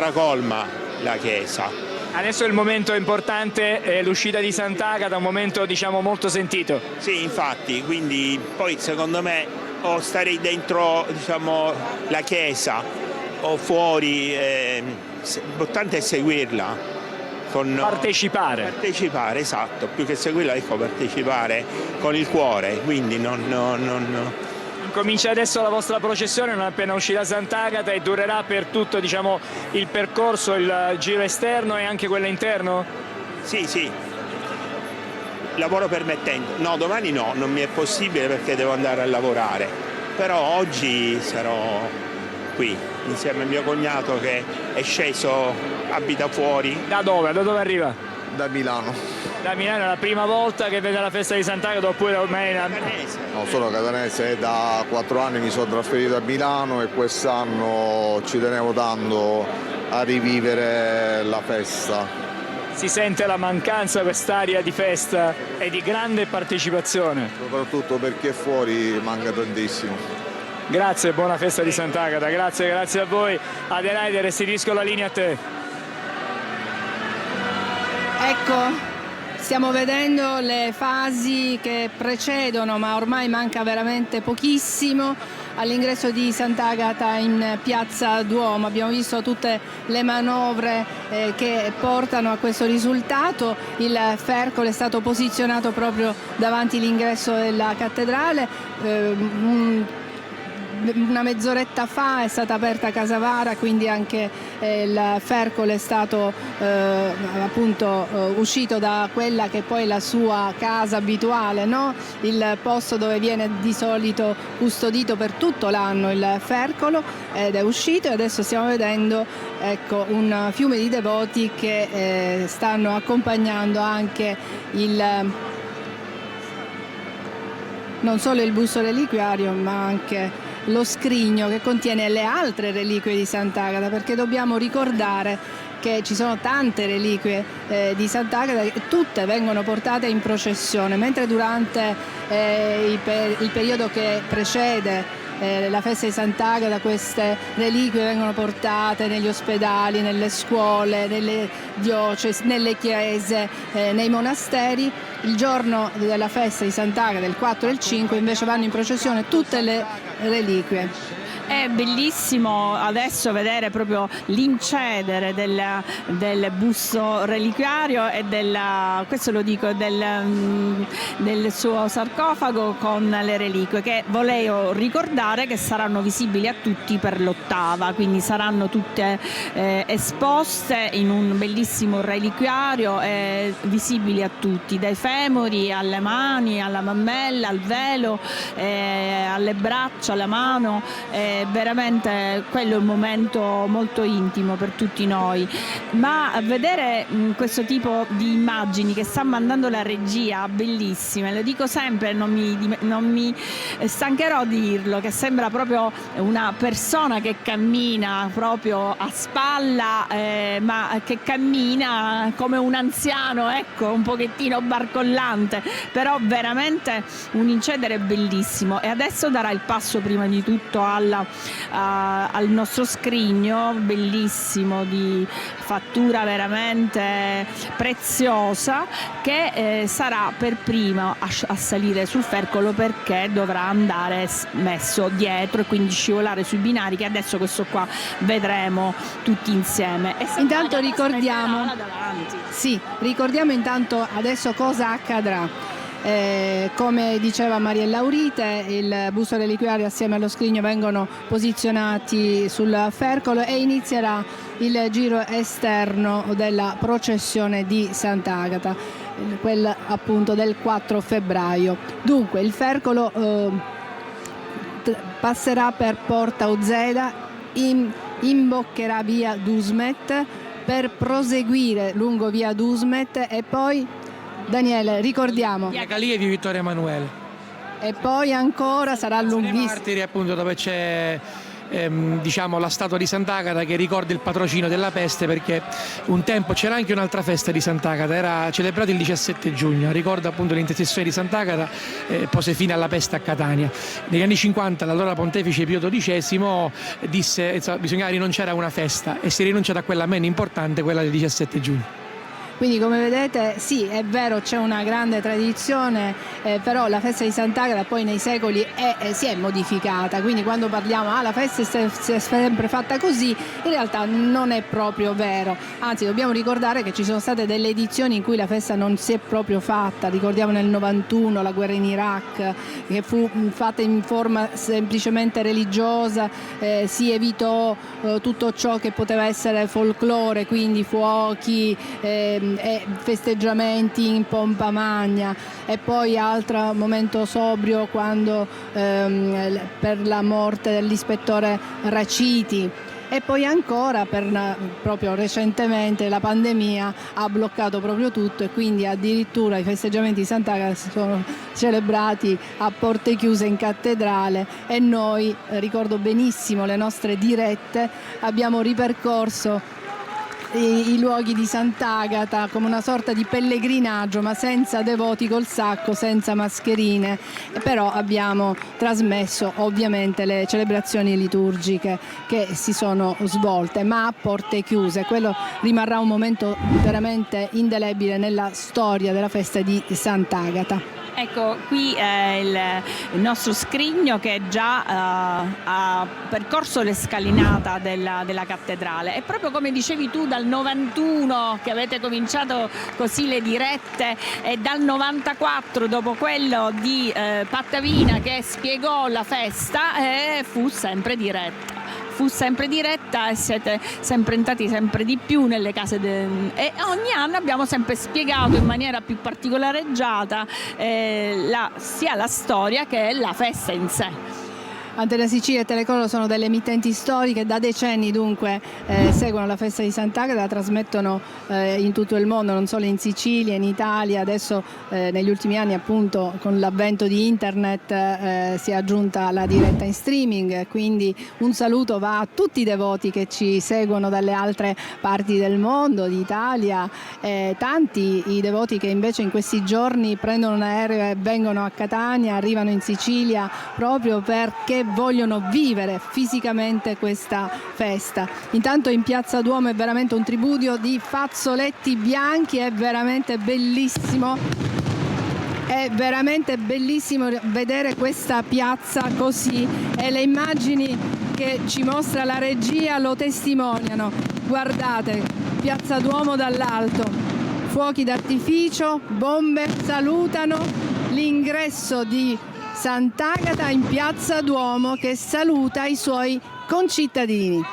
stracolma la chiesa. Adesso il momento importante è l'uscita di Sant'Agata, un momento diciamo molto sentito. Sì, infatti, quindi poi secondo me o starei dentro diciamo, la chiesa o fuori, l'importante è seguirla. Partecipare, esatto, più che seguirla, ecco, partecipare con il cuore, quindi Comincia adesso la vostra processione non appena uscirà Sant'Agata e durerà per tutto diciamo, il percorso, il giro esterno e anche quello interno? Sì, lavoro permettendo. No, domani no, non mi è possibile perché devo andare a lavorare, però oggi sarò qui insieme a mio cognato che è sceso, abita fuori. Da dove? Da dove arriva? Da Milano. Da Milano è la prima volta che vede la festa di Sant'Agata oppure ormai Catanese. No, sono catanese, da 4 anni mi sono trasferito a Milano e quest'anno ci tenevo tanto a rivivere la festa. si sente la mancanza, quest'aria di festa e di grande partecipazione. Soprattutto perché fuori manca tantissimo. Grazie, buona festa di Sant'Agata, grazie a voi. Adelaide, restituisco la linea a te. Ecco, stiamo vedendo le fasi che precedono, ma ormai manca veramente pochissimo all'ingresso di Sant'Agata in Piazza Duomo. Abbiamo visto tutte le manovre che portano a questo risultato. Il Fercolo è stato posizionato proprio davanti all'ingresso della cattedrale. Una mezz'oretta fa è stata aperta Casavara, quindi anche il Fercolo è stato uscito da quella che poi è la sua casa abituale, no? Il posto dove viene di solito custodito per tutto l'anno il Fercolo, ed è uscito, e adesso stiamo vedendo, ecco, un fiume di devoti che stanno accompagnando anche non solo il busto reliquiario ma anche lo scrigno che contiene le altre reliquie di Sant'Agata, perché dobbiamo ricordare che ci sono tante reliquie di Sant'Agata e tutte vengono portate in processione, mentre durante il periodo che precede la festa di Sant'Agata queste reliquie vengono portate negli ospedali, nelle scuole, nelle diocesi, nelle chiese, nei monasteri. Il giorno della festa di Sant'Agata, il 4 e il 5, invece vanno in processione tutte le reliquie. È bellissimo adesso vedere proprio l'incedere del busto reliquiario e questo lo dico, del suo sarcofago con le reliquie, che volevo ricordare che saranno visibili a tutti per l'8ª, quindi saranno tutte esposte in un bellissimo reliquiario visibili a tutti, dai femori alle mani, alla mammella, al velo, alle braccia, alla mano. Veramente quello è un momento molto intimo per tutti noi, ma vedere questo tipo di immagini che sta mandando la regia, bellissime, lo dico sempre, non mi stancherò di dirlo, che sembra proprio una persona che cammina proprio a spalla, ma che cammina come un anziano, ecco, un pochettino barcollante, però veramente un incedere bellissimo. E adesso darà il passo prima di tutto al nostro scrigno, bellissimo, di fattura veramente preziosa, che sarà per primo a salire sul Fercolo, perché dovrà andare messo dietro e quindi scivolare sui binari, che adesso questo qua vedremo tutti insieme. Intanto ricordiamo intanto adesso cosa accadrà. Come diceva Mariella Aurite, il busto reliquiario assieme allo scrigno vengono posizionati sul Fercolo e inizierà il giro esterno della processione di Sant'Agata, quella appunto del 4 febbraio. Dunque il Fercolo passerà per Porta Uzeda, imboccherà via Dusmet per proseguire lungo via Dusmet e poi, Daniele, ricordiamo. Via Calia di Vittorio Emanuele. E poi ancora sarà lunghissimo. Martiri, appunto, dove c'è diciamo, la statua di Sant'Agata che ricorda il patrocino della peste, perché un tempo c'era anche un'altra festa di Sant'Agata, era celebrato il 17 giugno, ricorda appunto l'intercessione di Sant'Agata, pose fine alla peste a Catania. Negli anni 50 l'allora pontefice Pio XII disse insomma, bisognava rinunciare a una festa e si è rinunciato a quella meno importante, quella del 17 giugno. Quindi come vedete sì, è vero, c'è una grande tradizione, però la festa di Sant'Agata poi nei secoli si è modificata, quindi quando parliamo la festa si è sempre fatta così, in realtà non è proprio vero, anzi dobbiamo ricordare che ci sono state delle edizioni in cui la festa non si è proprio fatta, ricordiamo nel 91 la guerra in Iraq che fu fatta in forma semplicemente religiosa, si evitò tutto ciò che poteva essere folklore, quindi fuochi, e festeggiamenti in pompa magna, e poi altro momento sobrio quando per la morte dell'ispettore Raciti, e poi ancora proprio recentemente la pandemia ha bloccato proprio tutto e quindi addirittura i festeggiamenti di Sant'Agata sono celebrati a porte chiuse in cattedrale, e noi, ricordo benissimo le nostre dirette, abbiamo ripercorso i luoghi di Sant'Agata come una sorta di pellegrinaggio, ma senza devoti col sacco, senza mascherine, però abbiamo trasmesso ovviamente le celebrazioni liturgiche che si sono svolte, ma a porte chiuse. Quello rimarrà un momento veramente indelebile nella storia della festa di Sant'Agata. Ecco, qui è il nostro scrigno che già ha percorso l'escalinata della cattedrale, e proprio come dicevi tu dal 91 che avete cominciato così le dirette, e dal 94 dopo quello di Pattavina che spiegò la festa, fu sempre diretta. E siete sempre entrati sempre di più nelle case e ogni anno abbiamo sempre spiegato in maniera più particolareggiata sia la storia che la festa in sé. Antenne Sicilia e Telecolor sono delle emittenti storiche, da decenni dunque seguono la festa di Sant'Agata, la trasmettono in tutto il mondo, non solo in Sicilia, in Italia. Adesso negli ultimi anni appunto con l'avvento di internet si è aggiunta la diretta in streaming, quindi un saluto va a tutti i devoti che ci seguono dalle altre parti del mondo, d'Italia, tanti i devoti che invece in questi giorni prendono un aereo e vengono a Catania, arrivano in Sicilia proprio perché vogliono vivere fisicamente questa festa. Intanto in Piazza Duomo è veramente un tripudio di fazzoletti bianchi, è veramente bellissimo. È veramente bellissimo vedere questa piazza così, e le immagini che ci mostra la regia lo testimoniano. Guardate, Piazza Duomo dall'alto, fuochi d'artificio, bombe salutano l'ingresso di Sant'Agata in Piazza Duomo che saluta i suoi concittadini.